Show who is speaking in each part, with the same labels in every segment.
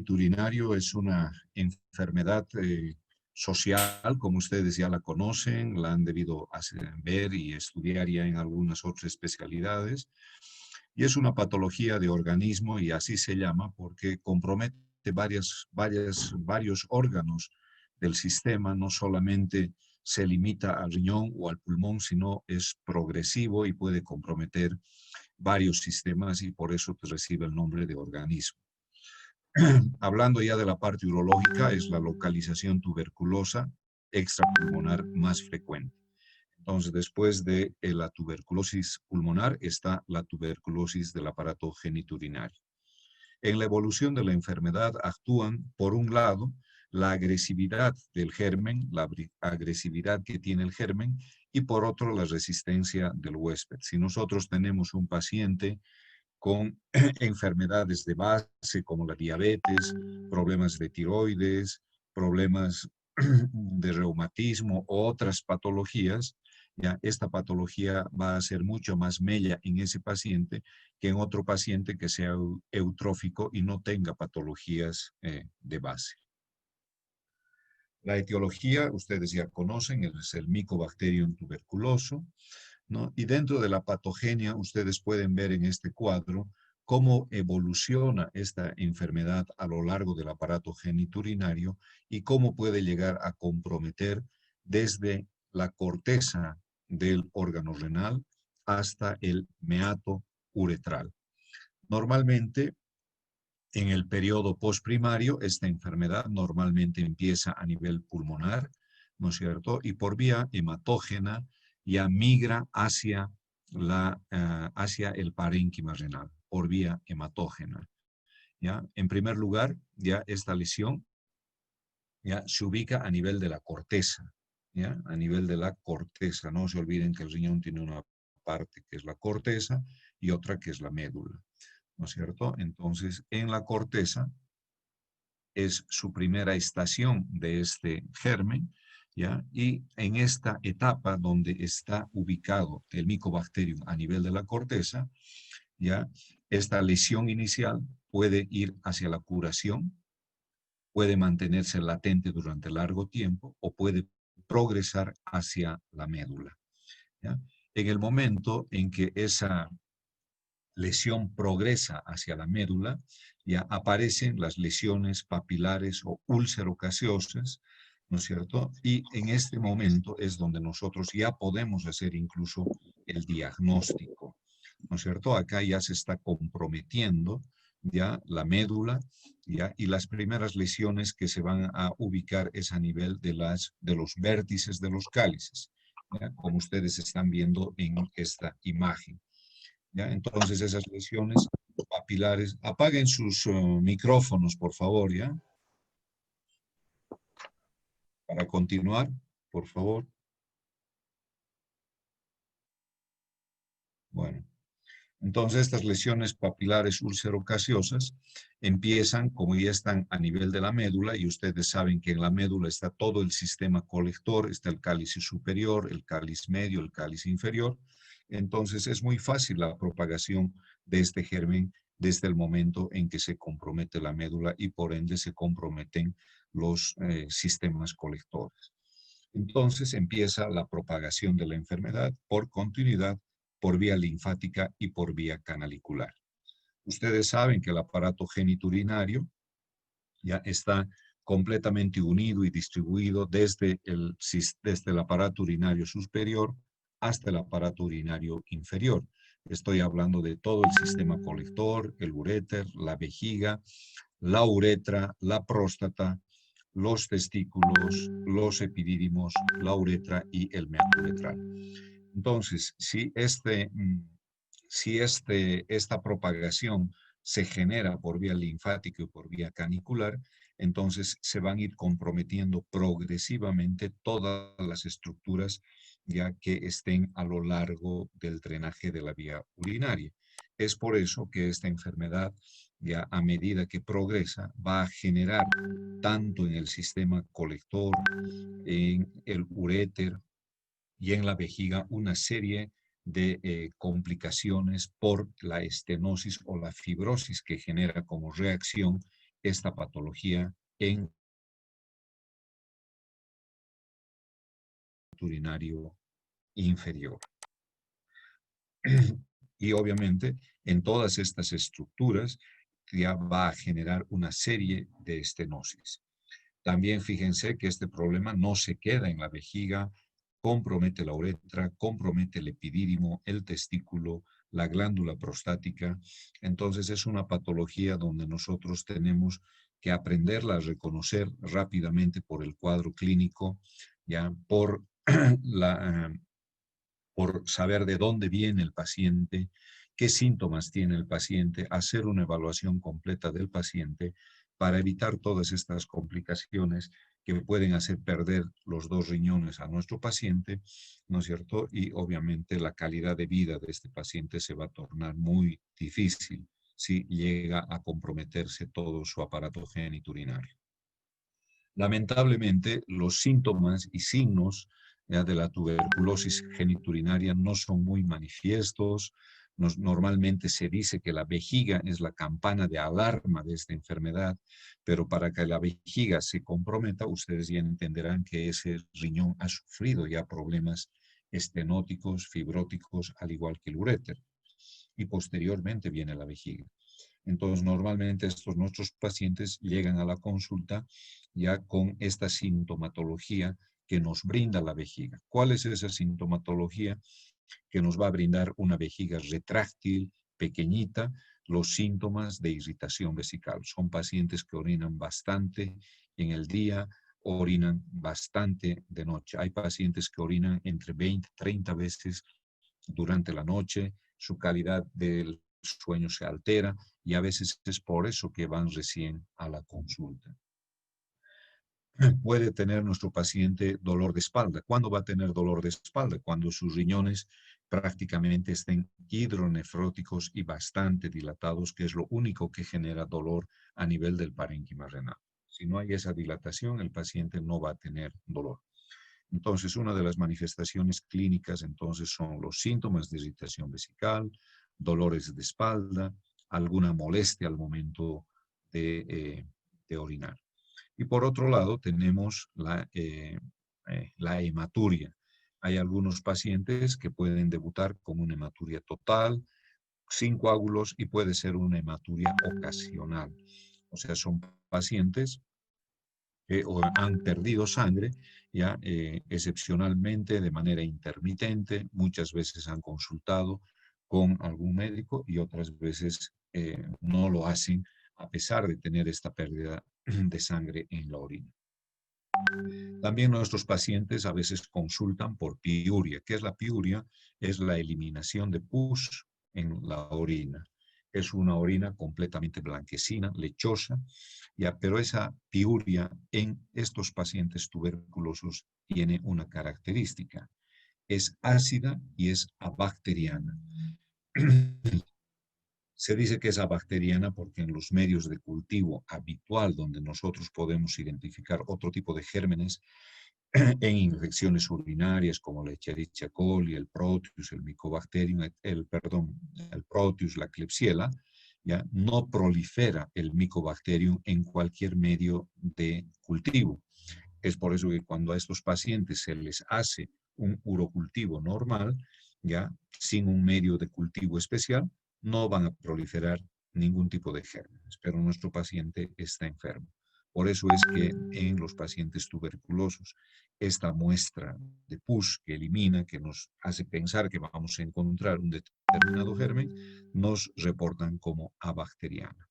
Speaker 1: geniturinario es una enfermedad social, como ustedes ya la conocen, la han debido ver y estudiar ya en algunas otras especialidades. Y es una patología de organismo y así se llama porque compromete varios órganos del sistema, no solamente se limita al riñón o al pulmón, sino es progresivo y puede comprometer varios sistemas y por eso recibe el nombre de organismo. Hablando ya de la parte urológica, es la localización tuberculosa extrapulmonar más frecuente. Entonces, después de la tuberculosis pulmonar está la tuberculosis del aparato geniturinario. En la evolución de la enfermedad actúan, por un lado, la agresividad del germen, la agresividad que tiene el germen, y por otro, la resistencia del huésped. Si nosotros tenemos un paciente con enfermedades de base como la diabetes, problemas de tiroides, problemas de reumatismo o otras patologías, ya esta patología va a ser mucho más mella en ese paciente que en otro paciente que sea eutrófico y no tenga patologías de base. La etiología, ustedes ya conocen, es el Mycobacterium tuberculoso, ¿no? Y dentro de la patogenia, ustedes pueden ver en este cuadro cómo evoluciona esta enfermedad a lo largo del aparato geniturinario y cómo puede llegar a comprometer desde la corteza del órgano renal hasta el meato uretral. Normalmente, en el periodo postprimario, esta enfermedad normalmente empieza a nivel pulmonar, ¿no es cierto? Y por vía hematógena ya migra hacia el parénquima renal, por vía hematógena. ¿Ya? En primer lugar, ya esta lesión ya se ubica a nivel de la corteza, ¿ya? A nivel de la corteza. No se olviden que el riñón tiene una parte que es la corteza y otra que es la médula, ¿no es cierto? Entonces, en la corteza es su primera estación de este germen, ¿ya? Y en esta etapa donde está ubicado el Mycobacterium a nivel de la corteza, ¿ya? Esta lesión inicial puede ir hacia la curación, puede mantenerse latente durante largo tiempo o puede progresar hacia la médula, ¿ya? En el momento en que esa lesión progresa hacia la médula, ya aparecen las lesiones papilares o úlcero-caseosas, ¿no es cierto? Y en este momento es donde nosotros ya podemos hacer incluso el diagnóstico, ¿no es cierto? Acá ya se está comprometiendo ya la médula, ya, y las primeras lesiones que se van a ubicar es a nivel de los vértices de los cálices, ¿ya? Como ustedes están viendo en esta imagen. ¿Ya? Entonces esas lesiones papilares, apaguen sus micrófonos, por favor, ¿ya? Para continuar, por favor. Bueno, entonces estas lesiones papilares ulcerocaseosas empiezan, como ya están a nivel de la médula, y ustedes saben que en la médula está todo el sistema colector, está el cáliz superior, el cáliz medio, el cáliz inferior. Entonces es muy fácil la propagación de este germen desde el momento en que se compromete la médula y por ende se comprometen los sistemas colectores. Entonces empieza la propagación de la enfermedad por continuidad, por vía linfática y por vía canalicular. Ustedes saben que el aparato geniturinario ya está completamente unido y distribuido desde el aparato urinario superior hasta el aparato urinario inferior. Estoy hablando de todo el sistema colector, el uréter, la vejiga, la uretra, la próstata, los testículos, los epidídimos, la uretra y el meato uretral. Entonces, esta propagación se genera por vía linfática y por vía canicular, entonces se van a ir comprometiendo progresivamente todas las estructuras ya que estén a lo largo del drenaje de la vía urinaria. Es por eso que esta enfermedad, ya a medida que progresa, va a generar tanto en el sistema colector, en el uréter, y en la vejiga una serie de complicaciones por la estenosis o la fibrosis que genera como reacción esta patología en el urinario inferior. Y obviamente en todas estas estructuras ya va a generar una serie de estenosis. También fíjense que este problema no se queda en la vejiga, compromete la uretra, compromete el epidídimo, el testículo, la glándula prostática. Entonces es una patología donde nosotros tenemos que aprenderla a reconocer rápidamente por el cuadro clínico, ya por por saber de dónde viene el paciente, qué síntomas tiene el paciente, hacer una evaluación completa del paciente para evitar todas estas complicaciones que pueden hacer perder los 2 riñones a nuestro paciente, ¿no es cierto? Y obviamente la calidad de vida de este paciente se va a tornar muy difícil si llega a comprometerse todo su aparato genitourinario. Lamentablemente, los síntomas y signos ya, de la tuberculosis genitourinaria no son muy manifiestos. Normalmente se dice que la vejiga es la campana de alarma de esta enfermedad, pero para que la vejiga se comprometa, ustedes ya entenderán que ese riñón ha sufrido ya problemas estenóticos, fibróticos, al igual que el uréter. Y posteriormente viene la vejiga. Entonces, normalmente nuestros pacientes llegan a la consulta ya con esta sintomatología que nos brinda la vejiga. ¿Cuál es esa sintomatología? Que nos va a brindar una vejiga retráctil, pequeñita, los síntomas de irritación vesical. Son pacientes que orinan bastante en el día, orinan bastante de noche. Hay pacientes que orinan entre 20, 30 veces durante la noche, su calidad del sueño se altera y a veces es por eso que van recién a la consulta. Puede tener nuestro paciente dolor de espalda. ¿Cuándo va a tener dolor de espalda? Cuando sus riñones prácticamente estén hidronefróticos y bastante dilatados, que es lo único que genera dolor a nivel del parénquima renal. Si no hay esa dilatación, el paciente no va a tener dolor. Entonces, una de las manifestaciones clínicas entonces son los síntomas de irritación vesical, dolores de espalda, alguna molestia al momento de orinar. Y por otro lado, tenemos la hematuria. Hay algunos pacientes que pueden debutar con una hematuria total, sin coágulos, y puede ser una hematuria ocasional. O sea, son pacientes o han perdido sangre, ya excepcionalmente, de manera intermitente, muchas veces han consultado con algún médico y otras veces no lo hacen a pesar de tener esta pérdida de sangre en la orina. También nuestros pacientes a veces consultan por piuria. ¿Qué es la piuria? Es la eliminación de pus en la orina. Es una orina completamente blanquecina, lechosa, ya, pero esa piuria en estos pacientes tuberculosos tiene una característica. Es ácida y es abacteriana. Se dice que es abacteriana porque en los medios de cultivo habitual donde nosotros podemos identificar otro tipo de gérmenes en infecciones urinarias como la Escherichia coli, el Proteus, el Mycobacterium, el Proteus, la Klebsiella, ya no prolifera el Mycobacterium en cualquier medio de cultivo. Es por eso que cuando a estos pacientes se les hace un urocultivo normal, ya sin un medio de cultivo especial, no van a proliferar ningún tipo de gérmenes, pero nuestro paciente está enfermo. Por eso es que en los pacientes tuberculosos, esta muestra de pus que elimina, que nos hace pensar que vamos a encontrar un determinado germen, nos reportan como abacteriana.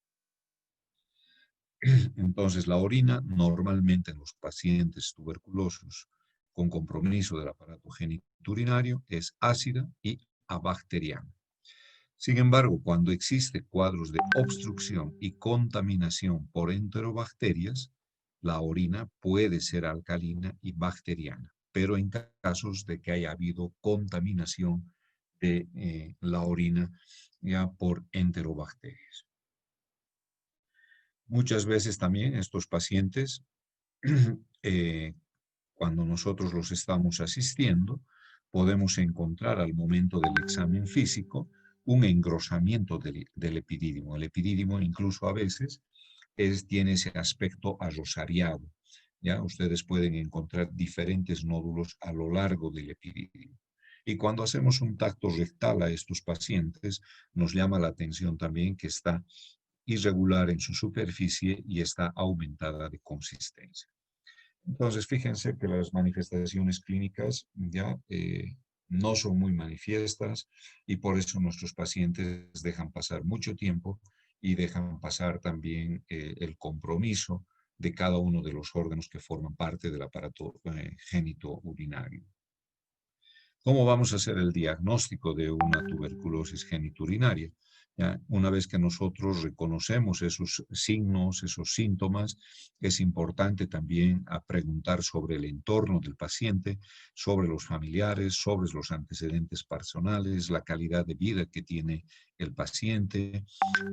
Speaker 1: Entonces, la orina normalmente en los pacientes tuberculosos con compromiso del aparato genitourinario es ácida y abacteriana. Sin embargo, cuando existe cuadros de obstrucción y contaminación por enterobacterias, la orina puede ser alcalina y bacteriana, pero en casos de que haya habido contaminación de la orina ya por enterobacterias. Muchas veces también estos pacientes, cuando nosotros los estamos asistiendo, podemos encontrar al momento del examen físico un engrosamiento del epidídimo. El epidídimo incluso a veces tiene ese aspecto arrosariado. ¿Ya? Ustedes pueden encontrar diferentes nódulos a lo largo del epididio. Y cuando hacemos un tacto rectal a estos pacientes, nos llama la atención también que está irregular en su superficie y está aumentada de consistencia. Entonces, fíjense que las manifestaciones clínicas ya no son muy manifiestas y por eso nuestros pacientes dejan pasar mucho tiempo y dejan pasar también el compromiso de cada uno de los órganos que forman parte del aparato genitourinario. ¿Cómo vamos a hacer el diagnóstico de una tuberculosis genitourinaria? ¿Ya? Una vez que nosotros reconocemos esos signos, esos síntomas, es importante también preguntar sobre el entorno del paciente, sobre los familiares, sobre los antecedentes personales, la calidad de vida que tiene el paciente,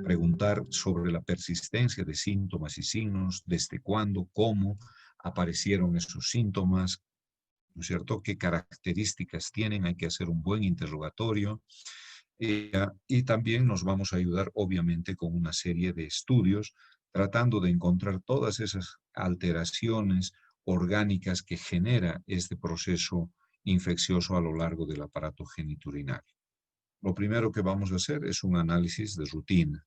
Speaker 1: preguntar sobre la persistencia de síntomas y signos, desde cuándo, cómo aparecieron esos síntomas, ¿no es cierto? ¿Qué características tienen? Hay que hacer un buen interrogatorio. Y también nos vamos a ayudar, obviamente, con una serie de estudios, tratando de encontrar todas esas alteraciones orgánicas que genera este proceso infeccioso a lo largo del aparato genitourinario. Lo primero que vamos a hacer es un análisis de rutina.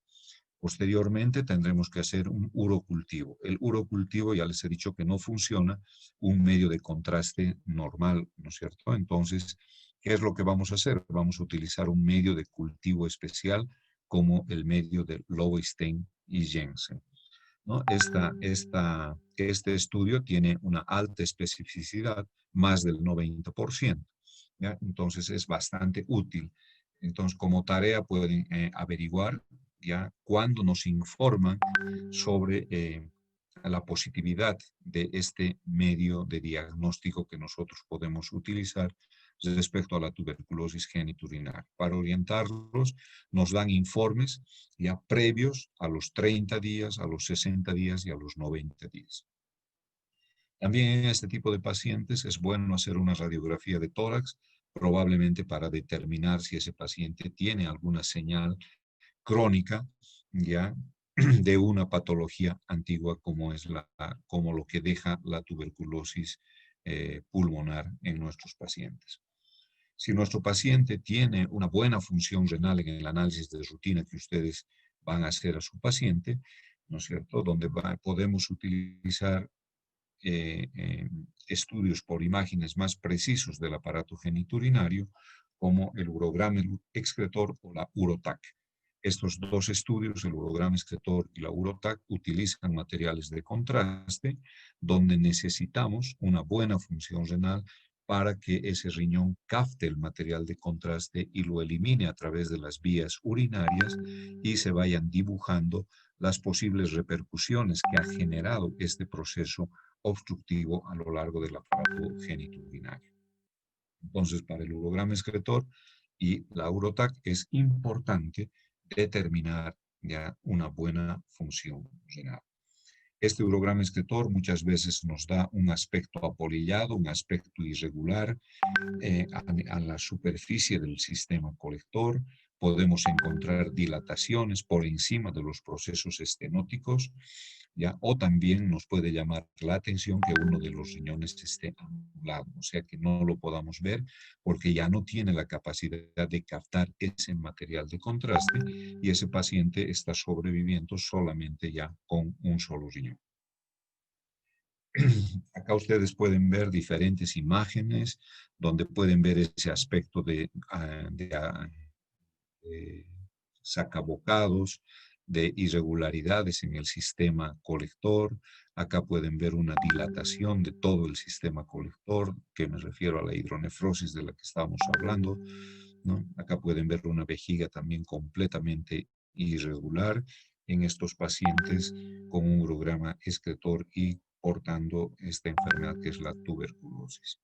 Speaker 1: Posteriormente tendremos que hacer un urocultivo. El urocultivo ya les he dicho que no funciona un medio de contraste normal, ¿no es cierto? Entonces, ¿qué es lo que vamos a hacer? Vamos a utilizar un medio de cultivo especial como el medio de Lowenstein y Jensen, ¿no? Este estudio tiene una alta especificidad, más del 90%, ¿ya? Entonces es bastante útil. Entonces, como tarea pueden averiguar ya cuando nos informan sobre la positividad de este medio de diagnóstico que nosotros podemos utilizar respecto a la tuberculosis genitourinaria. Para orientarlos, nos dan informes ya previos a los 30 días, a los 60 días y a los 90 días. También en este tipo de pacientes es bueno hacer una radiografía de tórax, probablemente para determinar si ese paciente tiene alguna señal crónica, ya, de una patología antigua como lo que deja la tuberculosis pulmonar en nuestros pacientes. Si nuestro paciente tiene una buena función renal en el análisis de rutina que ustedes van a hacer a su paciente, ¿no es cierto?, donde podemos utilizar estudios por imágenes más precisos del aparato genitourinario, como el urograma excretor o la urotac. Estos dos estudios, el urograma excretor y la urotac, utilizan materiales de contraste donde necesitamos una buena función renal para que ese riñón capte el material de contraste y lo elimine a través de las vías urinarias y se vayan dibujando las posibles repercusiones que ha generado este proceso obstructivo a lo largo del aparato genitourinario. Entonces, para el urograma excretor y la urotac es importante determinar ya una buena función renal. Este urograma excretor muchas veces nos da un aspecto apolillado, un aspecto irregular a la superficie del sistema colector. Podemos encontrar dilataciones por encima de los procesos estenóticos, ¿ya? O también nos puede llamar la atención que uno de los riñones esté anulado, o sea que no lo podamos ver porque ya no tiene la capacidad de captar ese material de contraste y ese paciente está sobreviviendo solamente ya con un solo riñón. Acá ustedes pueden ver diferentes imágenes donde pueden ver ese aspecto de sacabocados, de irregularidades en el sistema colector. Acá pueden ver una dilatación de todo el sistema colector, que me refiero a la hidronefrosis de la que estábamos hablando, ¿no? Acá pueden ver una vejiga también completamente irregular en estos pacientes con un urograma excretor y portando esta enfermedad que es la tuberculosis.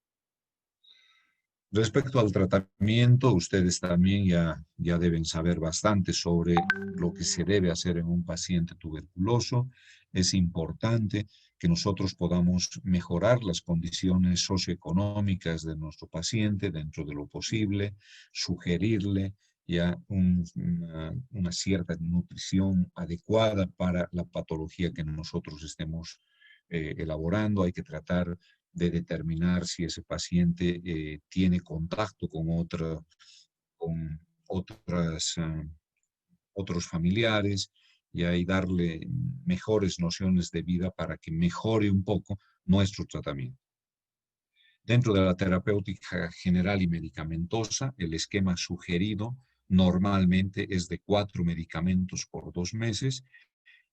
Speaker 1: Respecto al tratamiento, ustedes también ya deben saber bastante sobre lo que se debe hacer en un paciente tuberculoso. Es importante que nosotros podamos mejorar las condiciones socioeconómicas de nuestro paciente dentro de lo posible, sugerirle ya una cierta nutrición adecuada para la patología que nosotros estemos elaborando. Hay que tratar de determinar si ese paciente tiene contacto con otras, otros familiares, y ahí darle mejores nociones de vida para que mejore un poco nuestro tratamiento. Dentro de la terapéutica general y medicamentosa, el esquema sugerido normalmente es de 4 medicamentos por 2 meses,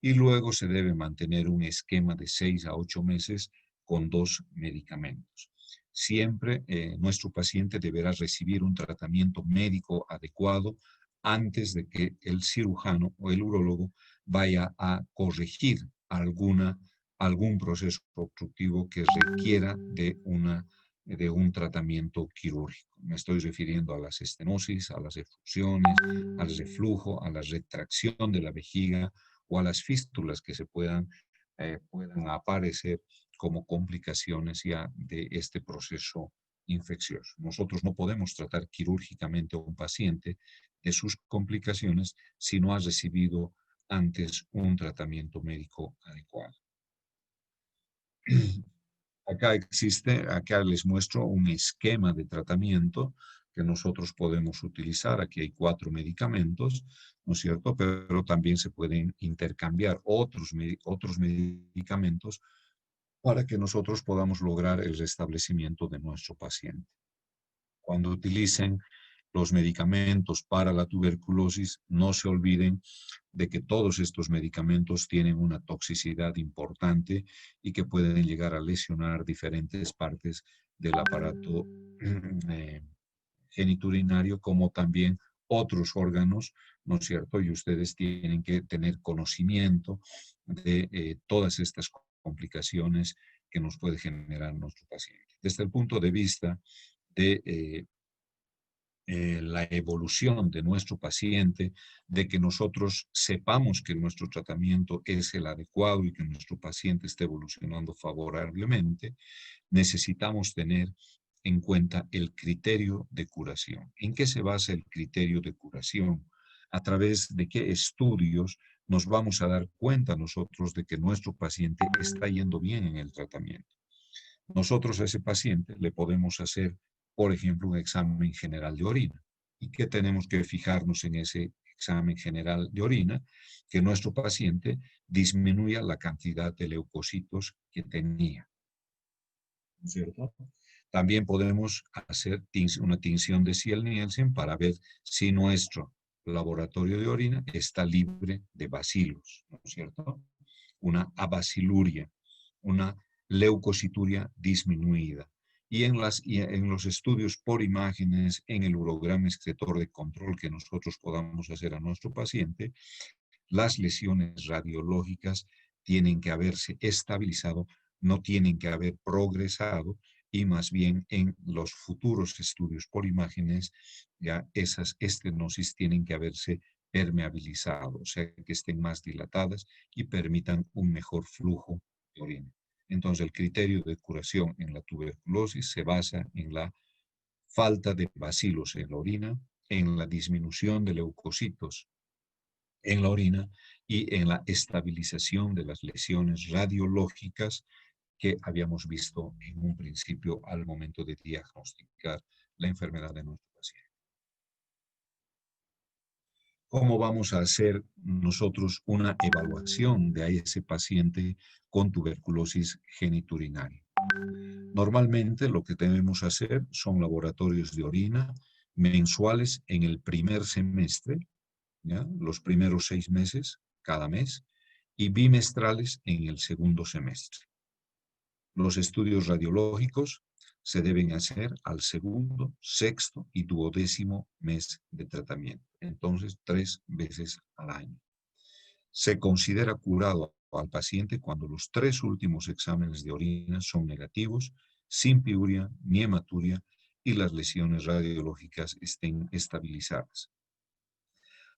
Speaker 1: y luego se debe mantener un esquema de 6 a 8 meses con 2 medicamentos. Siempre nuestro paciente deberá recibir un tratamiento médico adecuado antes de que el cirujano o el urólogo vaya a corregir algún proceso obstructivo que requiera de un tratamiento quirúrgico. Me estoy refiriendo a las estenosis, a las effusiones, al reflujo, a la retracción de la vejiga o a las fístulas que puedan aparecer como complicaciones ya de este proceso infeccioso. Nosotros no podemos tratar quirúrgicamente a un paciente de sus complicaciones si no ha recibido antes un tratamiento médico adecuado. Acá les muestro un esquema de tratamiento que nosotros podemos utilizar. Aquí hay 4 medicamentos, ¿no es cierto? Pero también se pueden intercambiar otros medicamentos para que nosotros podamos lograr el restablecimiento de nuestro paciente. Cuando utilicen los medicamentos para la tuberculosis, no se olviden de que todos estos medicamentos tienen una toxicidad importante y que pueden llegar a lesionar diferentes partes del aparato geniturinario, como también otros órganos, ¿no es cierto? Y ustedes tienen que tener conocimiento de todas estas complicaciones que nos puede generar nuestro paciente. Desde el punto de vista de la evolución de nuestro paciente, de que nosotros sepamos que nuestro tratamiento es el adecuado y que nuestro paciente esté evolucionando favorablemente, necesitamos tener en cuenta el criterio de curación. ¿En qué se basa el criterio de curación? ¿A través de qué estudios nos vamos a dar cuenta nosotros de que nuestro paciente está yendo bien en el tratamiento? Nosotros a ese paciente le podemos hacer, por ejemplo, un examen general de orina. ¿Y qué tenemos que fijarnos en ese examen general de orina? Que nuestro paciente disminuya la cantidad de leucocitos que tenía, ¿no es cierto? También podemos hacer una tinción de Ciel-Nielsen para ver si nuestro laboratorio de orina está libre de bacilos, ¿no es cierto? Una abaciluria, una leucocituria disminuida. Y en los estudios por imágenes, en el urograma excretor de control que nosotros podamos hacer a nuestro paciente, las lesiones radiológicas tienen que haberse estabilizado, no tienen que haber progresado, y más bien en los futuros estudios por imágenes ya esas estenosis tienen que haberse permeabilizado, o sea, que estén más dilatadas y permitan un mejor flujo de orina. Entonces, el criterio de curación en la tuberculosis se basa en la falta de bacilos en la orina, en la disminución de leucocitos en la orina y en la estabilización de las lesiones radiológicas que habíamos visto en un principio al momento de diagnosticar la enfermedad de nuestro paciente. ¿Cómo vamos a hacer nosotros una evaluación de ese paciente con tuberculosis geniturinaria? Normalmente lo que debemos hacer son laboratorios de orina mensuales en el primer semestre, ¿ya? Los primeros 6 meses cada mes, y bimestrales en el segundo semestre. Los estudios radiológicos se deben hacer al segundo, sexto y duodécimo mes de tratamiento. Entonces, 3 veces al año. Se considera curado al paciente cuando los 3 últimos exámenes de orina son negativos, sin piuria ni hematuria, y las lesiones radiológicas estén estabilizadas.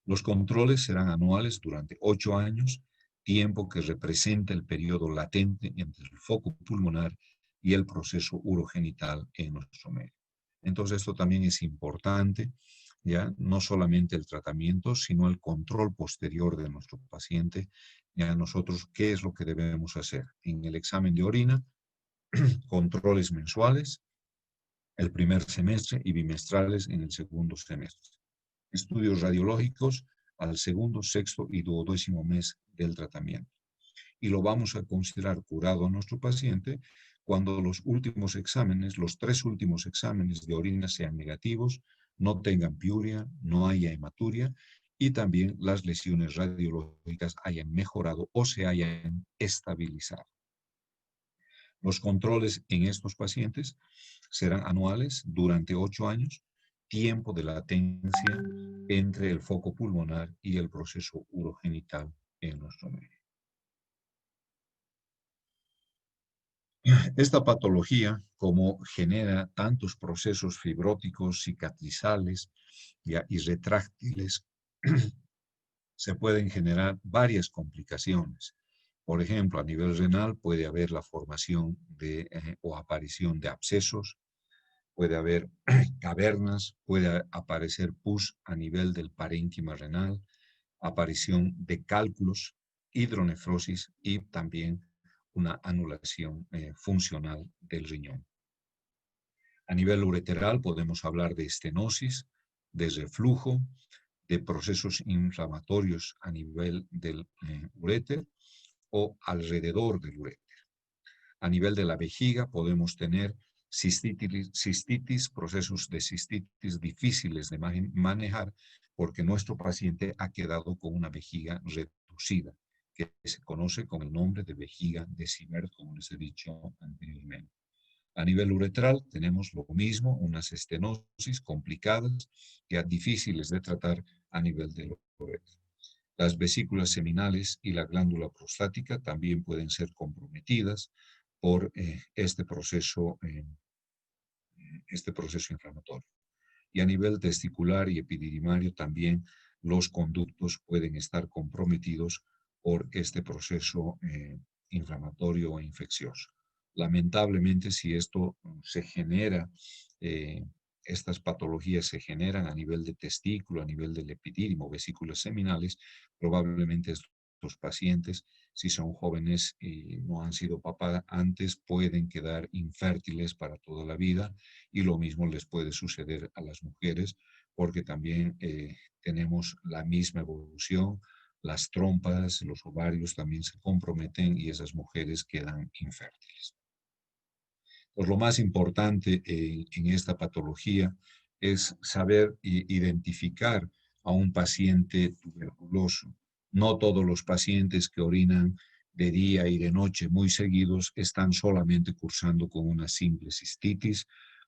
Speaker 1: Los controles serán anuales durante 8 años, tiempo que representa el periodo latente entre el foco pulmonar y el proceso urogenital en nuestro medio. Entonces, esto también es importante ya no solamente el tratamiento, sino el control posterior de nuestro paciente. Ya nosotros, ¿qué es lo que debemos hacer? En el examen de orina, controles mensuales, el primer semestre y bimestrales en el segundo semestre. Estudios radiológicos al segundo, sexto y duodécimo mes del tratamiento. Y lo vamos a considerar curado a nuestro paciente cuando los últimos exámenes, los 3 últimos exámenes de orina sean negativos, no tengan piuria, no haya hematuria y también las lesiones radiológicas hayan mejorado o se hayan estabilizado. Los controles en estos pacientes serán anuales durante 8 años, tiempo de latencia entre el foco pulmonar y el proceso urogenital en nuestro medio. Esta patología, como genera tantos procesos fibróticos, cicatrizales y retráctiles, se pueden generar varias complicaciones. Por ejemplo, a nivel renal puede haber la formación o aparición de abscesos, puede haber cavernas, puede aparecer pus a nivel del parénquima renal, aparición de cálculos, hidronefrosis y también una anulación funcional del riñón. A nivel ureteral podemos hablar de estenosis, de reflujo, de procesos inflamatorios a nivel del uréter o alrededor del uréter. A nivel de la vejiga podemos tener cistitis, procesos de cistitis difíciles de manejar porque nuestro paciente ha quedado con una vejiga reducida, que se conoce con el nombre de vejiga de Siebert, como les he dicho anteriormente. A nivel uretral tenemos lo mismo, unas estenosis complicadas, ya difíciles de tratar a nivel del ureter. Las vesículas seminales y la glándula prostática también pueden ser comprometidas por este proceso inflamatorio. Y a nivel testicular y epididimario también los conductos pueden estar comprometidos por este proceso inflamatorio o infeccioso. Lamentablemente, si esto se genera, estas patologías se generan a nivel de testículo, a nivel del epidídimo, vesículas seminales, probablemente estos pacientes, si son jóvenes y no han sido papá antes, pueden quedar infértiles para toda la vida y lo mismo les puede suceder a las mujeres porque también tenemos la misma evolución, las trompas, los ovarios también se comprometen y esas mujeres quedan infértiles. Pues lo más importante en esta patología es saber identificar a un paciente tuberculoso. No todos los pacientes que orinan de día y de noche muy seguidos están solamente cursando con una simple cistitis.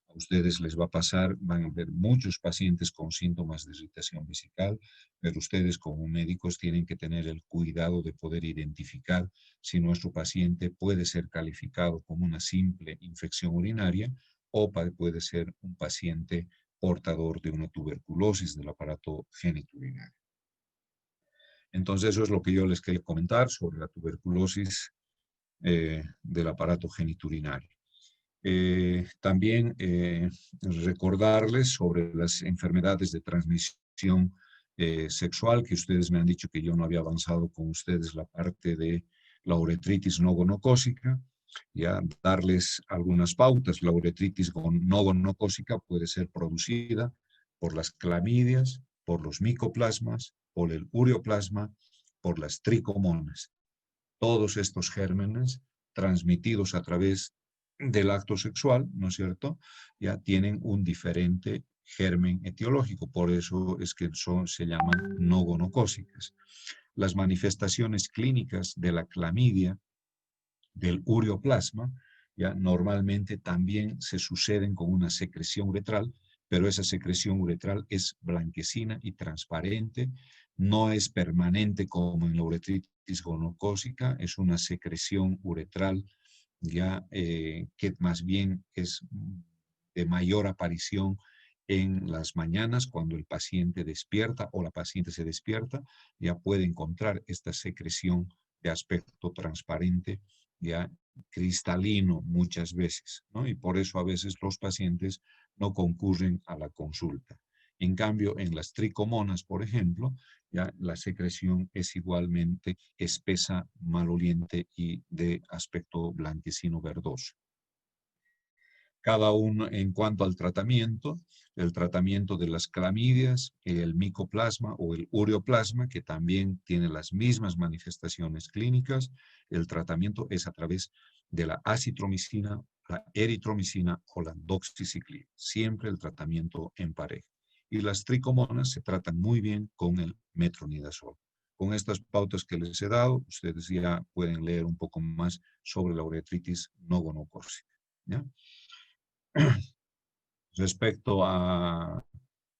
Speaker 1: A ustedes les va a pasar, van a ver muchos pacientes con síntomas de irritación vesical, pero ustedes como médicos tienen que tener el cuidado de poder identificar si nuestro paciente puede ser calificado como una simple infección urinaria o puede ser un paciente portador de una tuberculosis del aparato genitourinario. Entonces, eso es lo que yo les quería comentar sobre la tuberculosis del aparato genitourinario. También recordarles sobre las enfermedades de transmisión sexual, que ustedes me han dicho que yo no había avanzado con ustedes la parte de la uretritis no gonocócica, ya darles algunas pautas. La uretritis no gonocócica puede ser producida por las clamidias, por los micoplasmas, por el ureoplasma, por las tricomonas. Todos estos gérmenes transmitidos a través del acto sexual, ¿no es cierto? Ya tienen un diferente germen etiológico, por eso es que se llaman no gonocócicas. Las manifestaciones clínicas de la clamidia, del ureoplasma, ya normalmente también se suceden con una secreción uretral, pero esa secreción uretral es blanquecina y transparente, no es permanente como en la uretritis gonocócica, es una secreción uretral ya que más bien es de mayor aparición en las mañanas cuando el paciente despierta o la paciente se despierta, ya puede encontrar esta secreción de aspecto transparente, ya cristalino muchas veces, ¿no? Y por eso a veces los pacientes no concurren a la consulta. En cambio, en las tricomonas, por ejemplo, ya la secreción es igualmente espesa, maloliente y de aspecto blanquecino verdoso. Cada uno en cuanto al tratamiento, el tratamiento de las clamidias, el micoplasma o el ureoplasma, que también tiene las mismas manifestaciones clínicas, el tratamiento es a través de la acitromicina, la eritromicina o la doxiciclina. Siempre el tratamiento en pareja. Y las tricomonas se tratan muy bien con el metronidazol. Con estas pautas que les he dado, ustedes ya pueden leer un poco más sobre la uretritis no gonocócica, ¿ya? Respecto a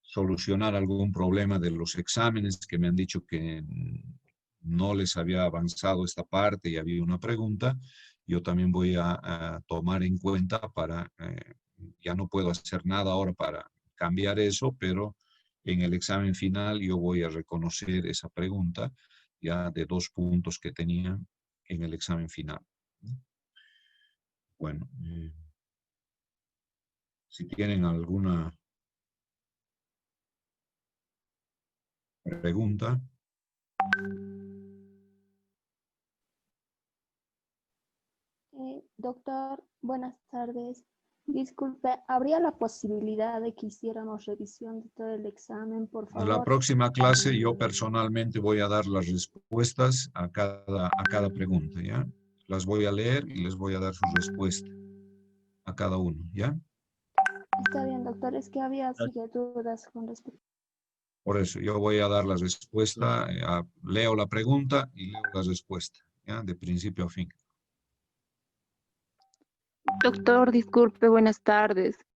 Speaker 1: solucionar algún problema de los exámenes que me han dicho que no les había avanzado esta parte y había una pregunta, yo también voy a tomar en cuenta para, ya no puedo hacer nada ahora para cambiar eso, pero en el examen final yo voy a reconocer esa pregunta ya de 2 puntos que tenía en el examen final. Bueno, si tienen alguna pregunta.
Speaker 2: Doctor, buenas tardes. Disculpe, ¿habría la posibilidad de que hiciéramos revisión de todo el examen, por
Speaker 1: En la
Speaker 2: favor?
Speaker 1: próxima clase yo personalmente voy a dar las respuestas a cada pregunta, ¿ya? Las voy a leer y les voy a dar su respuesta a cada uno, ¿ya?
Speaker 2: Está bien, doctor, es que había sigue dudas con respecto.
Speaker 1: Por eso yo voy a dar la respuesta, leo la pregunta y leo la respuesta, ¿ya? De principio a fin.
Speaker 3: Doctor, disculpe, buenas tardes.